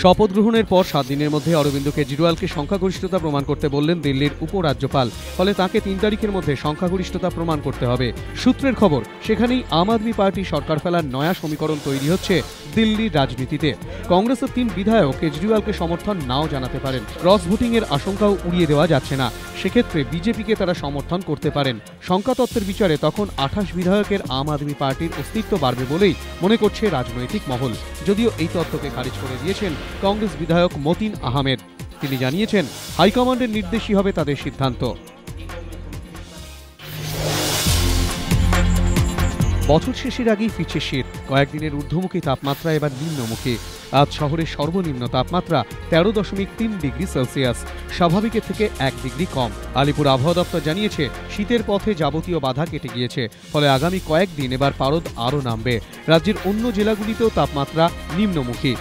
শপথ গ্রহণের পর 7 দিনের মধ্যে অরবিন্দ কেজরিওয়ালকে সংখ্যাগরিষ্ঠতা প্রমাণ করতে বললেন দিল্লির উপরাজ্যপাল। ফলে তাকে 3 তারিখের মধ্যে সংখ্যাগরিষ্ঠতা প্রমাণ করতে হবে। সূত্রের খবর, সেখানেই আম আদমি পার্টি সরকার ফেলার নয়া সমীকরণ তৈরি হচ্ছে দিল্লির রাজনীতিতে। কংগ্রেসের 3 বিধায়ক কেজরিওয়ালকে সমর্থন নাও জানাতে পারেন। ক্রস ভোটিং এর আশঙ্কাও উড়িয়ে দেওয়া যাচ্ছে না। সেক্ষেত্রে বিজেপিকে তারা সমর্থন করতে পারেন। সংখ্যাতত্ত্বের বিচারে তখন 28 বিধায়কের আম আদমি পার্টির অস্তিত্ব বাড়বে বলেই মনে করছে রাজনৈতিক মহল। যদিও এই তত্ত্বকে খারিজ করে দিয়েছেন কংগ্রেস বিধায়ক মতিন আহমেদ। তিনি জানিয়েছেন, হাইকমান্ডের নির্দেশই হবে তাদের সিদ্ধান্ত। বছর শেষের আগেই ফিরছে শীত। কয়েকদিনের ঊর্ধ্বমুখী তাপমাত্রা এবার নিম্নমুখী। আজ শহরের সর্বনিম্ন তাপমাত্রা 13.3 ডিগ্রি সেলসিয়াস, স্বাভাবিকের থেকে 1 ডিগ্রি কম। আলিপুর আবহাওয়া দপ্তর জানিয়েছে, শীতের পথে যাবতীয় বাধা কেটে গিয়েছে। ফলে আগামী কয়েকদিন এবার পারদ আরও নামবে। রাজ্যের অন্য জেলাগুলিতেও তাপমাত্রা নিম্নমুখী।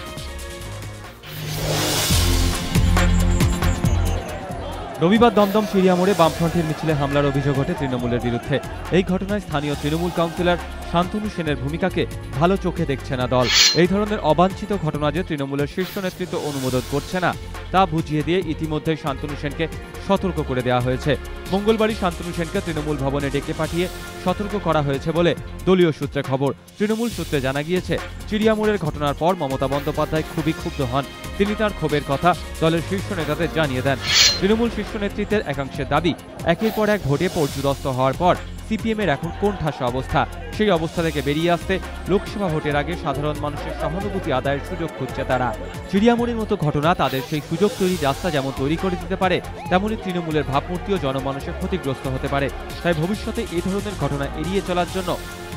রবিবার দমদম চিড়িয়া মোড়ে বামফ্রন্টের মিছিলে হামলার অভিযোগ ওঠে তৃণমূলের বিরুদ্ধে। এই ঘটনায় স্থানীয় তৃণমূল কাউন্সিলর শান্তনু সেনের ভূমিকাকে ভালো চোখে দেখছে না দল। এই ধরনের অবাঞ্ছিত ঘটনা যে তৃণমূলের শীর্ষ নেতৃত্ব অনুমোদন করছে না, তা বুঝিয়ে দিয়ে ইতিমধ্যে শান্তনু সেনকে সতর্ক করে দেওয়া হয়েছে। মঙ্গলবারই শান্তনু সেনকে তৃণমূল ভবনে ডেকে পাঠিয়ে সতর্ক করা হয়েছে বলে দলীয় সূত্রে খবর। তৃণমূল সূত্রে জানা গিয়েছে, চিড়িয়া মোড়ের ঘটনার পর মমতা বন্দ্যোপাধ্যায় খুবই ক্ষুব্ধ হন। তিনি তার ক্ষোভের কথা দলের শীর্ষ নেতাদের জানিয়ে দেন। তৃণমূল শীর্ষ নেতৃত্বের একাংশের দাবি, একের পর এক ভোটে পর্যুদস্ত হওয়ার পর সিপিএমের এখন কোণঠাসা অবস্থা। সেই অবস্থা থেকে বেরিয়ে আসতে লোকসভা ভোটের আগে সাধারণ মানুষের সহানুভূতি আদায়ের সুযোগ খুঁজছে তারা। চিড়িয়ামোড়ের মতো ঘটনা তাদের সেই সুযোগ তৈরির রাস্তা যেমন তৈরি করে দিতে পারে, তেমনি তৃণমূলের ভাবমূর্তিও জনমানুষের ক্ষতিগ্রস্ত হতে পারে। তাই ভবিষ্যতে এই ধরনের ঘটনা এড়িয়ে চলার জন্য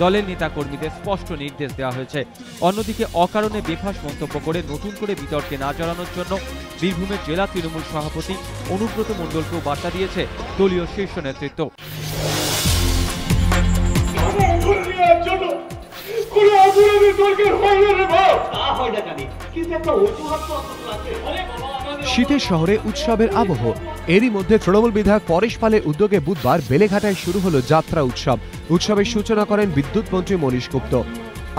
দলের নেতাকর্মীদের স্পষ্ট নির্দেশ দেওয়া হয়েছে। অন্যদিকে অকারণে বেফাঁস মন্তব্য করে নতুন করে বিতর্কে না জড়ানোর জন্য বীরভূমের জেলা তৃণমূল সভাপতি অনুব্রত মণ্ডলকেও বার্তা দিয়েছে দলীয় শীর্ষ নেতৃত্ব। শীতের শহরে উৎসবের আবহ। এরই মধ্যে তৃণমূল বিধায়ক পরেশ পালের উদ্যোগে বুধবার বেলেঘাটায় শুরু হলো যাত্রা উৎসব। উৎসবের সূচনা করেন বিদ্যুৎ মন্ত্রী মনীশ গুপ্ত।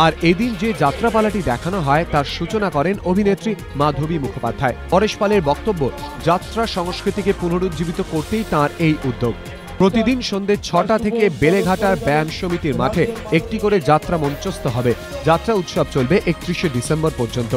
আর এদিন যে যাত্রাপালাটি দেখানো হয় তার সূচনা করেন অভিনেত্রী মাধবী মুখোপাধ্যায়। পরেশ পালের বক্তব্য, যাত্রা সংস্কৃতিকে পুনরুজ্জীবিত করতেই তাঁর এই উদ্যোগ। প্রতিদিন সন্ধ্যে 6টা থেকে বেলেঘাটার ব্যায়াম সমিতির মাঠে একটি করে যাত্রা মঞ্চস্থ হবে। যাত্রা উৎসব চলবে 31শে ডিসেম্বর পর্যন্ত।